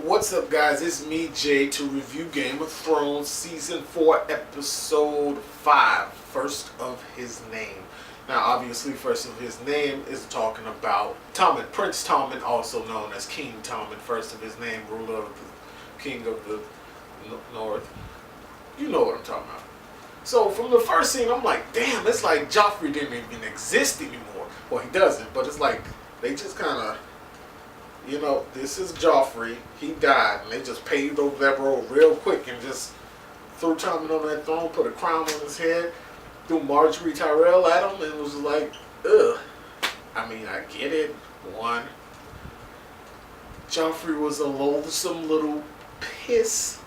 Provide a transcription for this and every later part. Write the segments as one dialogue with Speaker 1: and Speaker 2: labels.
Speaker 1: What's up, guys? It's me, Jay, to review Game of Thrones Season 4, Episode 5, First of His Name. Now, obviously, First of His Name is talking about Tommen, Prince Tommen, also known as King Tommen, First of His Name, ruler of the King of the North. You know what I'm talking about. So, from the first scene, I'm like, damn, it's like Joffrey didn't even exist anymore. Well, he doesn't, but it's like, they just kind of... You know, this is Joffrey. He died, and they just paved over that road real quick and just threw Tommen on that throne, put a crown on his head, threw Marjorie Tyrell at him, and was like, ugh. I mean, I get it. One, Joffrey was a loathsome little piss.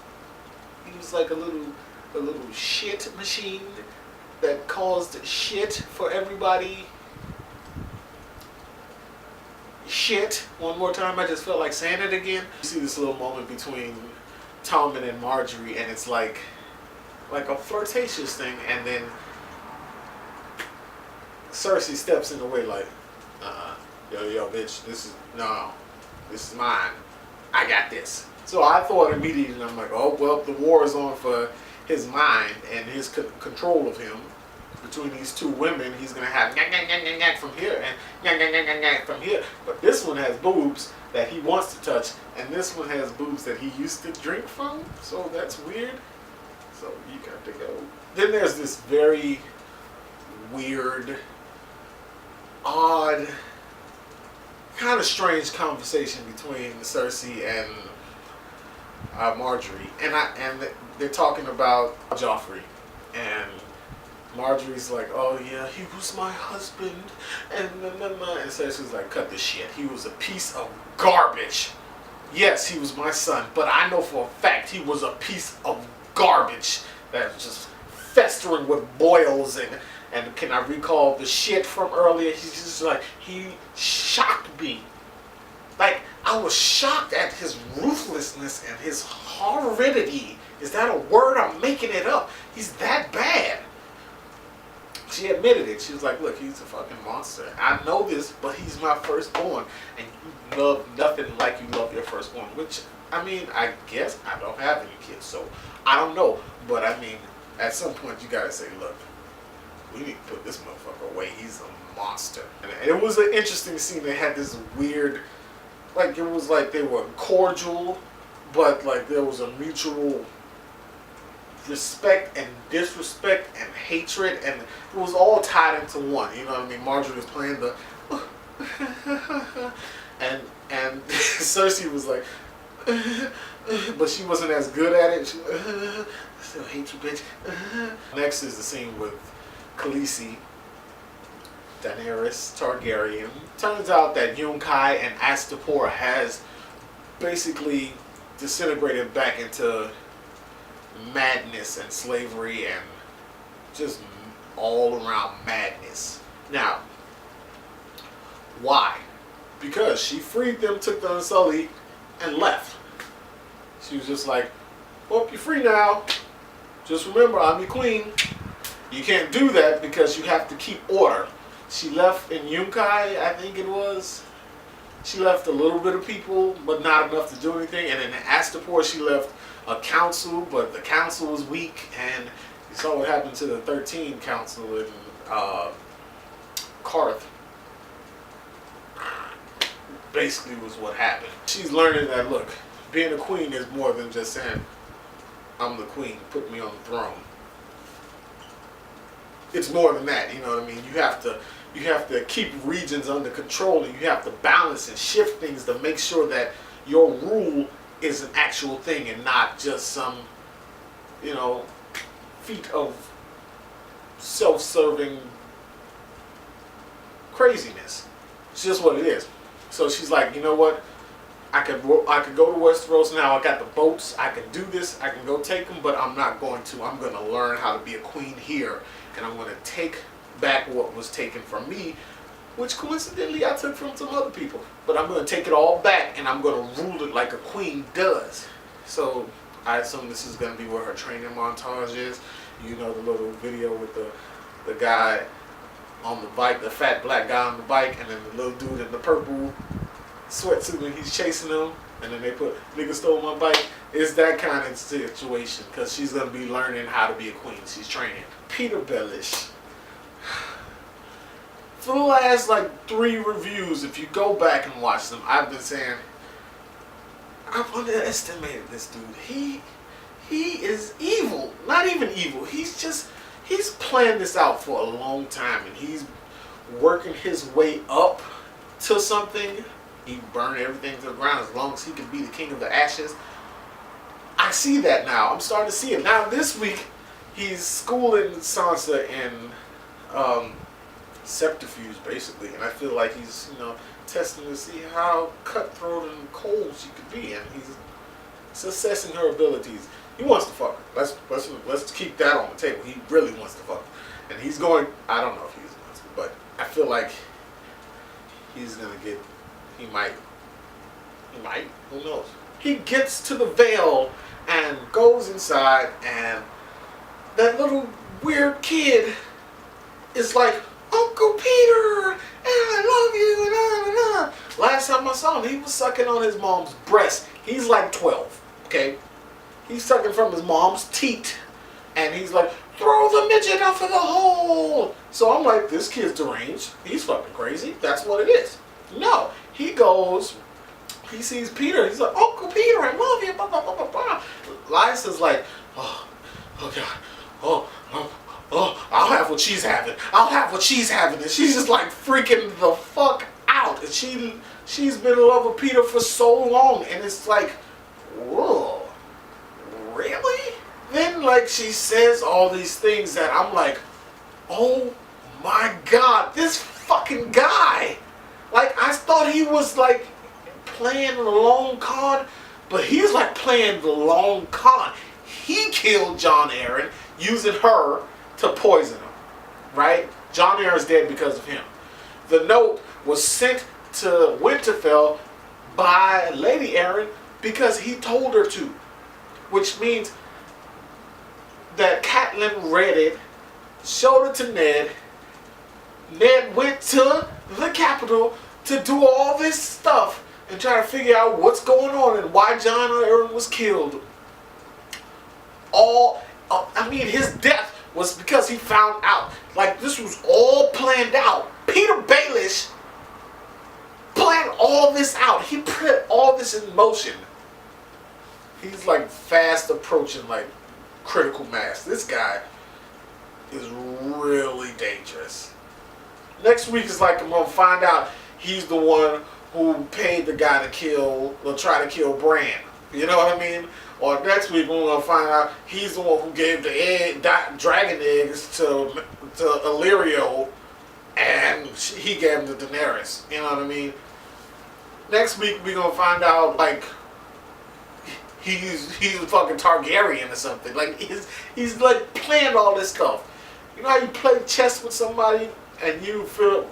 Speaker 1: He was like a little shit machine that caused shit for everybody. Shit. One more time, I just felt like saying it again. You see this little moment between Tommen and Marjorie, and it's like a flirtatious thing, and then Cersei steps in the way like, yo, bitch, this is mine. I got this. So I thought immediately, I'm like, oh, well, the war is on for his mind and his control of him. Between these two women, he's gonna have from here and from here. But this one has boobs that he wants to touch, and this one has boobs that he used to drink from. So that's weird. So you got to go. Then there's this very weird, odd, kind of strange conversation between Cersei and Marjorie, and they're talking about Joffrey, and Marjorie's like, oh yeah, he was my husband, and Cersei's like, cut this shit. He was a piece of garbage. Yes, he was my son, but I know for a fact he was a piece of garbage that was just festering with boils, and can I recall the shit from earlier? He's just like, he shocked me. Like, I was shocked at his ruthlessness and his horridity. Is that a word? I'm making it up. He's that bad. She admitted it. She was like, look, he's a fucking monster. I know this, but he's my firstborn. And you love nothing like you love your firstborn. Which, I mean, I guess I don't have any kids, so I don't know. But, I mean, at some point you gotta say, look, we need to put this motherfucker away. He's a monster. And it was an interesting scene. They had this weird, like, it was like they were cordial, but, like, there was a mutual respect and disrespect and hatred, and it was all tied into one. You know what I mean? Marjorie was playing the and Cersei was like but she wasn't as good at it. She I still hate you, bitch. Next is the scene with Khaleesi, Daenerys Targaryen. Turns out that Yunkai and Astapor has basically disintegrated back into madness and slavery and just all around madness. Now, why? Because she freed them, took the Unsullied, and left. She was just like, well, you're free now. Just remember, I'm your queen. You can't do that because you have to keep order. She left in Yunkai, I think it was. She left a little bit of people, but not enough to do anything. And in Astapor, she left a council, but the council was weak, and you saw what happened to the 13 council in Karth. Basically was what happened. She's learning that, look, being a queen is more than just saying, I'm the queen, put me on the throne. It's more than that, you know what I mean? You have to keep regions under control, and you have to balance and shift things to make sure that your rule is an actual thing and not just some, you know, feat of self-serving craziness. It's just what it is. So she's like, you know what? I could go to Westeros now. I got the boats. I can do this. I can go take them, but I'm not going to. I'm going to learn how to be a queen here, and I'm going to take back what was taken from me, which coincidentally I took from some other people. But I'm going to take it all back, and I'm going to rule it like a queen does. So I assume this is going to be where her training montage is. You know, the little video with the guy on the bike, the fat black guy on the bike, and then the little dude in the purple sweatsuit and he's chasing him. and then they put nigga stole my bike. It's that kind of situation because she's gonna be learning how to be a queen. She's training. Peter Bellish. For the last like 3 reviews, if you go back and watch them, I've been saying I've underestimated this dude. He is evil. Not even evil. He's planned this out for a long time, and he's working his way up to something. He burned everything to the ground as long as he can be the king of the ashes. I see that now. I'm starting to see it. Now this week, he's schooling Sansa in subterfuge, basically. And I feel like he's, testing to see how cutthroat and cold she could be. And he's assessing her abilities. He wants to fuck her. Let's keep that on the table. He really wants to fuck her. And he's going, I don't know if he's going to, but I feel like he's going to get, he might, who knows. He gets to the Vale and goes inside, and that little weird kid is like, Uncle Peter, and I love you, and Last time I saw him, he was sucking on his mom's breast. He's like 12, okay? He's sucking from his mom's teat, and he's like, throw the midget out of the hole. So I'm like, this kid's deranged. He's fucking crazy. That's what it is. No, he goes, he sees Peter. He's like, Uncle Peter, I love you, blah, blah, blah, blah, blah. Lysa's like, oh God, I'll have what she's having. I'll have what she's having. And she's just like freaking the fuck out. And she's been in love with Peter for so long. And it's like, whoa, really? Then like she says all these things that I'm like, oh my God, this fucking guy. Like I thought he was like playing the long con, but he's like playing the long con. He killed Jon Aaron using her to poison him, right? Jon Aaron's dead because of him. The note was sent to Winterfell by Lady Aaron because he told her to, which means that Catelyn read it, showed it to Ned. Ned went to the capital to do all this stuff and try to figure out what's going on and why Jon Aaron was killed. His death was because he found out. Like, this was all planned out. Peter Baelish planned all this out. He put all this in motion. He's like fast approaching like critical mass. This guy is really dangerous. Next week is like I'm gonna find out he's the one who paid the guy to try to kill Bran. You know what I mean? Or next week we're gonna find out he's the one who gave the dragon eggs to Illyrio, and he gave them to Daenerys. You know what I mean? Next week we're gonna find out like he's a fucking Targaryen or something. Like he's like planned all this stuff. You know how you play chess with somebody and you feel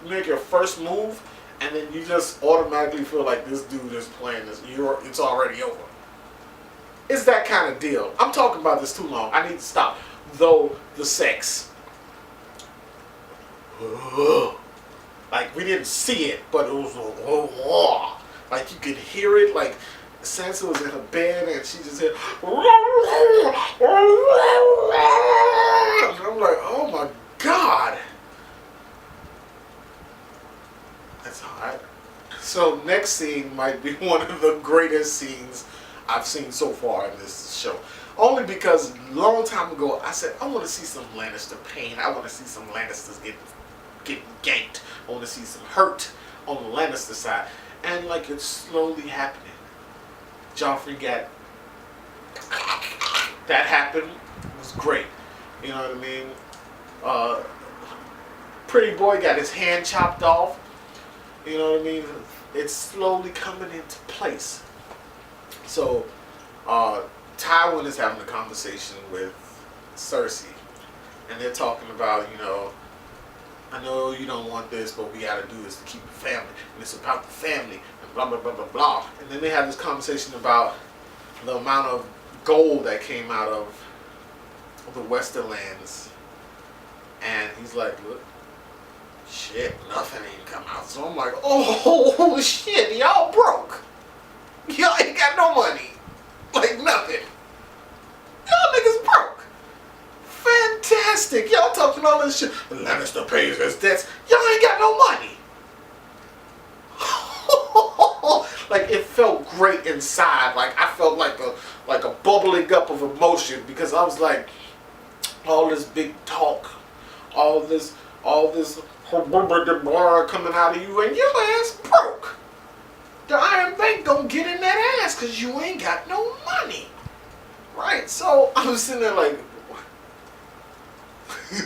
Speaker 1: make your first move and then you just automatically feel like this dude is playing this. It's already over. It's that kind of deal. I'm talking about this too long. I need to stop. Though the sex, like we didn't see it, but it was like you could hear it. Like Sansa was in her bed and she just said, and I'm like, oh my God. That's hot. So next scene might be one of the greatest scenes I've seen so far in this show. Only because a long time ago I said I want to see some Lannister pain. I want to see some Lannisters get ganked. I want to see some hurt on the Lannister side. And like it's slowly happening. Joffrey got that happened. It was great. You know what I mean? Pretty boy got his hand chopped off. You know what I mean? It's slowly coming into place. So, Tywin is having a conversation with Cersei, and they're talking about, I know you don't want this, but we got to do this to keep the family, and it's about the family, and blah, blah, blah, blah, blah. And then they have this conversation about the amount of gold that came out of the Westerlands, and he's like, look, shit, nothing ain't come out. So I'm like, oh, shit, y'all broke. Y'all ain't got no money. Like nothing. Y'all niggas broke. Fantastic. Y'all talking all this shit. Lannister pays his debts. Y'all ain't got no money. Like it felt great inside. Like I felt like a bubbling up of emotion because I was like, all this big talk, all this coming out of you, and your ass broke. The Iron Bank don't get in that ass because you ain't got no money. Right? So I was sitting there like, you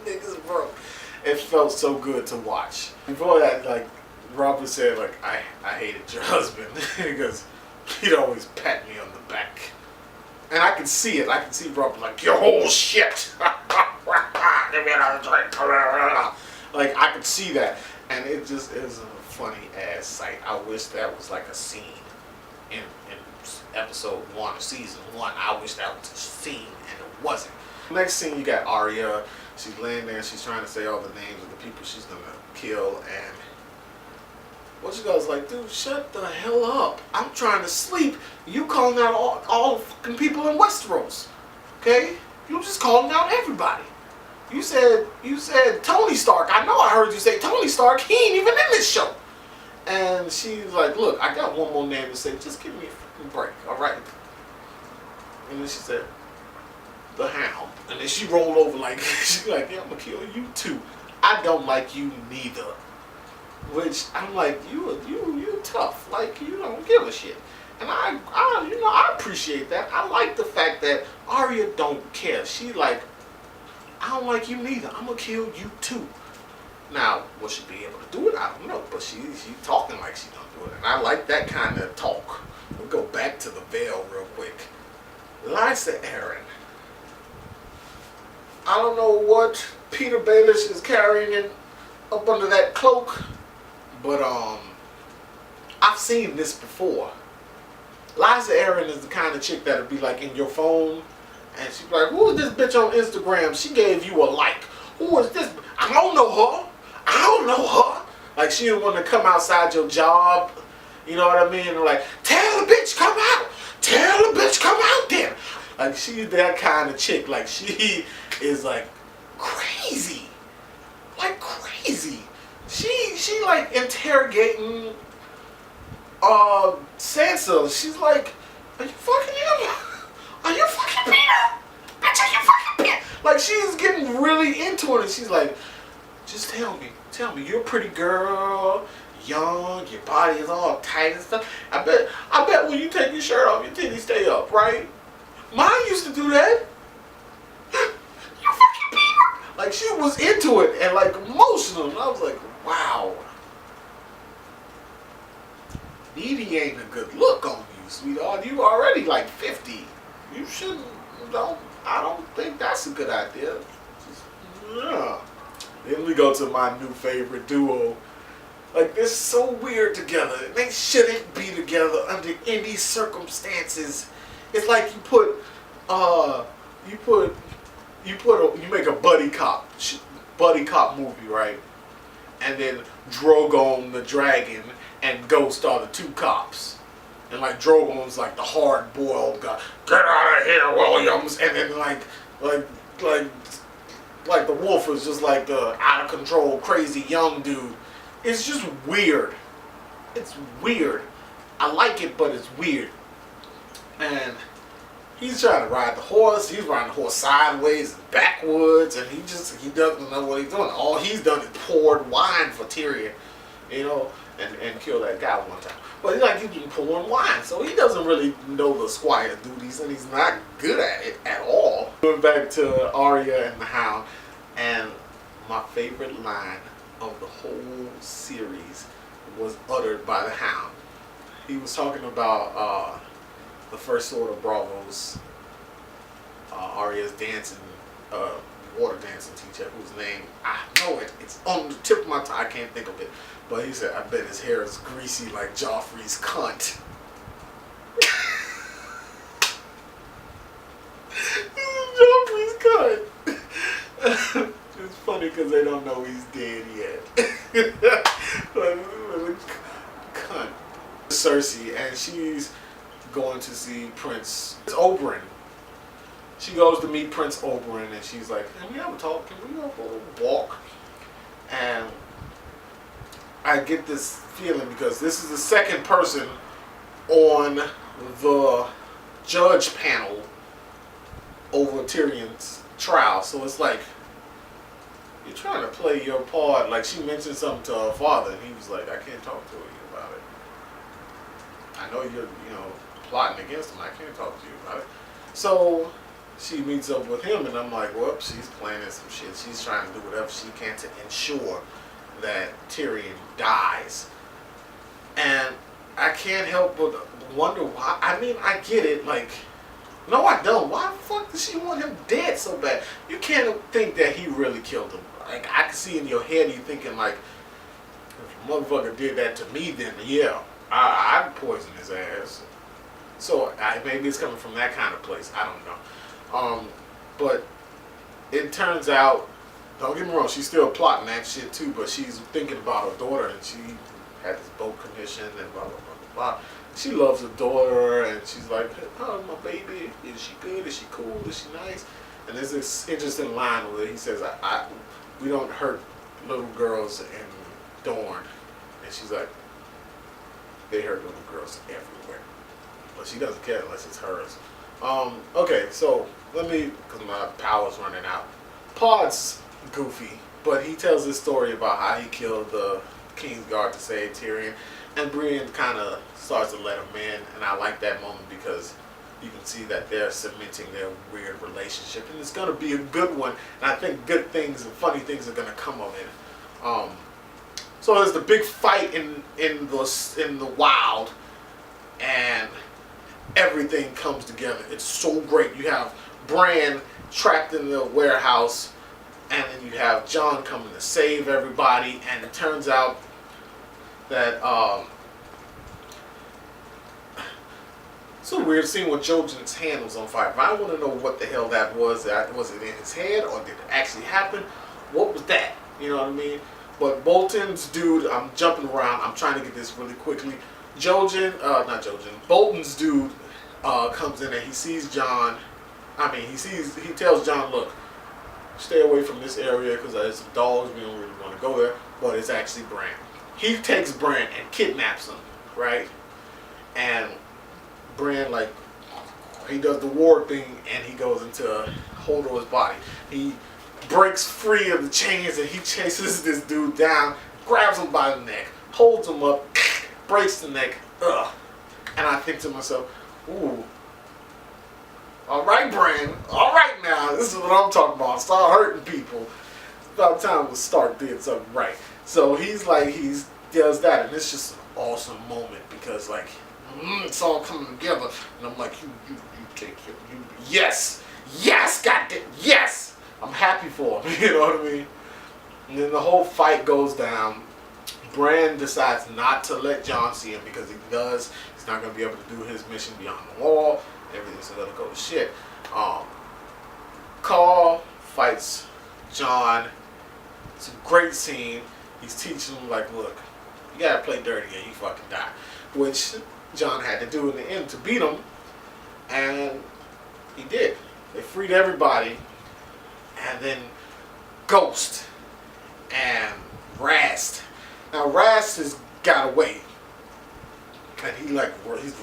Speaker 1: niggas broke. It felt so good to watch. Before that, like Robert said, like I hated your husband because he'd always pat me on the back. And I could see it. I could see Robert like, your whole shit. Give me another drink. Like I could see that. And it was a funny ass sight. I wish that was like a scene in episode 1 of season 1. I wish that was a scene, and it wasn't. Next scene, you got Arya. She's laying there and she's trying to say all the names of the people she's gonna kill. And what you guys like, dude, shut the hell up. I'm trying to sleep. You calling out all the fucking people in Westeros. Okay? You just calling out everybody. You said Tony Stark. I know I heard you say Tony Stark. He ain't even in this show. And she's like, look, I got one more name to say. Just give me a fucking break, all right? And then she said, the Hound. And then she rolled over like, she's like, yeah, I'm gonna kill you too. I don't like you neither. Which I'm like, you tough. Like you don't give a shit. And I appreciate that. I like the fact that Arya don't care. She like, I don't like you neither. I'm gonna kill you too. Now, will she be able to do it? I don't know. But she talking like she don't do it. And I like that kind of talk. We'll go back to the veil real quick. Lightsaber Aaron. I don't know what Peter Baelish is carrying up under that cloak. But I've seen this before. Lightsaber Aaron is the kind of chick that'll be like in your phone. And she's like, who is this bitch on Instagram? She gave you a like. Who is this? I don't know her. I don't know her. Like she didn't want to come outside your job. You know what I mean? And like, tell the bitch come out. Tell the bitch come out there. Like she's that kind of chick. Like she is like crazy. Like crazy. She like interrogating Sansa. She's like, are you fucking him? Are you fucking Peter? Bitch, are you fucking Peter? Like she's getting really into it and she's like, just tell me, you're a pretty girl, young, your body is all tight and stuff. I bet when you take your shirt off, your titties stay up, right? Mine used to do that. You fucking Peter. Like she was into it and like emotional. And I was like, wow. Needy ain't a good look on you, sweetheart. You already like 50. You shouldn't. I don't think that's a good idea. Yeah. Then we go to my new favorite duo. Like they're so weird together. They shouldn't be together under any circumstances. It's like you make a buddy cop movie, right? And then Drogon the dragon and Ghost are the two cops. And like Drogon's like the hard boiled guy. Get out of here, Williams. And then like the wolf is just like the out of control, crazy young dude. It's just weird. It's weird. I like it, but it's weird. And he's trying to ride the horse. He's riding the horse sideways and backwards, and he doesn't know what he's doing. All he's done is poured wine for Tyrion, you know, and kill that guy one time. But he's been pouring wine, so he doesn't really know the squire duties, and he's not good at it at all. Going back to Arya and the Hound, and my favorite line of the whole series was uttered by the Hound. He was talking about the First Sword of Bravos, Arya's dancing, water dancing teacher, whose name, I know it, it's on the tip of my tongue, I can't think of it. But he said, I bet his hair is greasy like Joffrey's cunt. Joffrey's cunt. It's funny because they don't know he's dead yet. Cunt Cersei, and she's going to see Prince Oberyn. She goes to meet Prince Oberyn, and she's like, "Can we have a talk? Can we go for a walk?" And I get this feeling because this is the second person on the judge panel over Tyrion's trial. So it's like, you're trying to play your part. Like, she mentioned something to her father, and he was like, "I can't talk to you about it. I know you're, plotting against him. I can't talk to you about it." So she meets up with him, and I'm like, well, she's planning some shit. She's trying to do whatever she can to ensure that Tyrion dies. And I can't help but wonder why. I mean, I get it. Like, no, I don't. Why the fuck does she want him dead so bad? You can't think that he really killed him. Like, I can see in your head you thinking, like, if a motherfucker did that to me, then yeah, I'd poison his ass. So maybe it's coming from that kind of place. I don't know. But it turns out, don't get me wrong, she's still plotting that shit too, but she's thinking about her daughter, and she had this boat commission and blah, blah, blah, blah. She loves her daughter, and she's like, "Oh, my baby, is she good? Is she cool? Is she nice?" And there's this interesting line where he says, we don't hurt little girls in Dorne. And she's like, "They hurt little girls everywhere." But she doesn't care unless it's hers. Okay, so because my power's running out. Pod's goofy, but he tells this story about how he killed the King's Guard to save Tyrion, and Brienne kind of starts to let him in, and I like that moment because you can see that they're cementing their weird relationship, and it's going to be a good one, and I think good things and funny things are going to come of it. So there's the big fight in the wild, and everything comes together. It's so great. You have Bran trapped in the warehouse, and then you have Jon coming to save everybody, and it turns out that it's so weird seeing what Jojen's hand was on fire. But I want to know what the hell that was. Was it in his head, or did it actually happen? What was that? You know what I mean? But Bolton's dude, I'm jumping around. I'm trying to get this really quickly. Bolton's dude comes in and he sees Jon. He tells Jon, "Look, stay away from this area because there's some dogs. We don't really want to go there." But it's actually Bran. He takes Bran and kidnaps him, right? And Bran, like, he does the war thing and he goes into Hodor's body. He breaks free of the chains and he chases this dude down, grabs him by the neck, holds him up, breaks the neck. Ugh. And I think to myself, ooh, all right, Bran, all right now, this is what I'm talking about. Start hurting people. It's about time Stark did something right. So he does that, and it's just an awesome moment because, like, it's all coming together, and I'm like, you take it, yes, goddamn, yes. I'm happy for him. You know what I mean? And then the whole fight goes down. Bran decides not to let Jon see him because if he does, he's not going to be able to do his mission beyond the wall. Everything's going to go to shit. Carl fights Jon. It's a great scene. He's teaching him, like, look, you got to play dirty or you fucking die. Which Jon had to do in the end to beat him. And he did. They freed everybody. And then Ghost and Rast. Now Rast has got away, and he's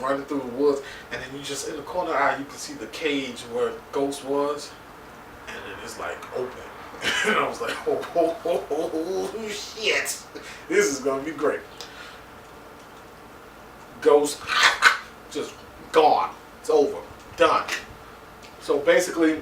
Speaker 1: running through the woods, and then you just in the corner eye you can see the cage where Ghost was, and then it's like open, and I was like, oh shit, this is gonna be great. Ghost just gone. It's over, done. So basically,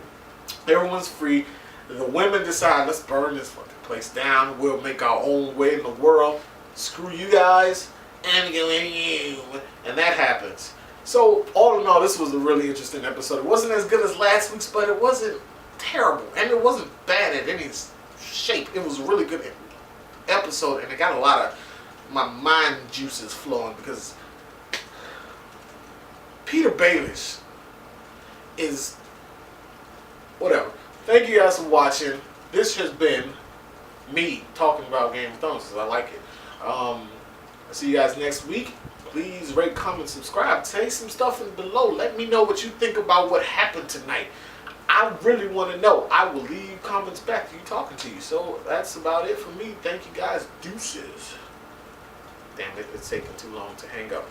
Speaker 1: everyone's free. The women decide, let's burn this fucking place down. We'll make our own way in the world. Screw you guys. I'm going you. And that happens. So, all in all, this was a really interesting episode. It wasn't as good as last week's, but it wasn't terrible. And it wasn't bad at any shape. It was a really good episode, and it got a lot of my mind juices flowing because Peter Baelish is whatever. Thank you guys for watching. This has been me talking about Game of Thrones because I like it. I'll see you guys next week. Please rate, comment, subscribe. Say some stuff in below. Let me know what you think about what happened tonight. I really want to know. I will leave comments back to you talking to you. So that's about it for me. Thank you guys. Deuces. Damn it, it's taking too long to hang up.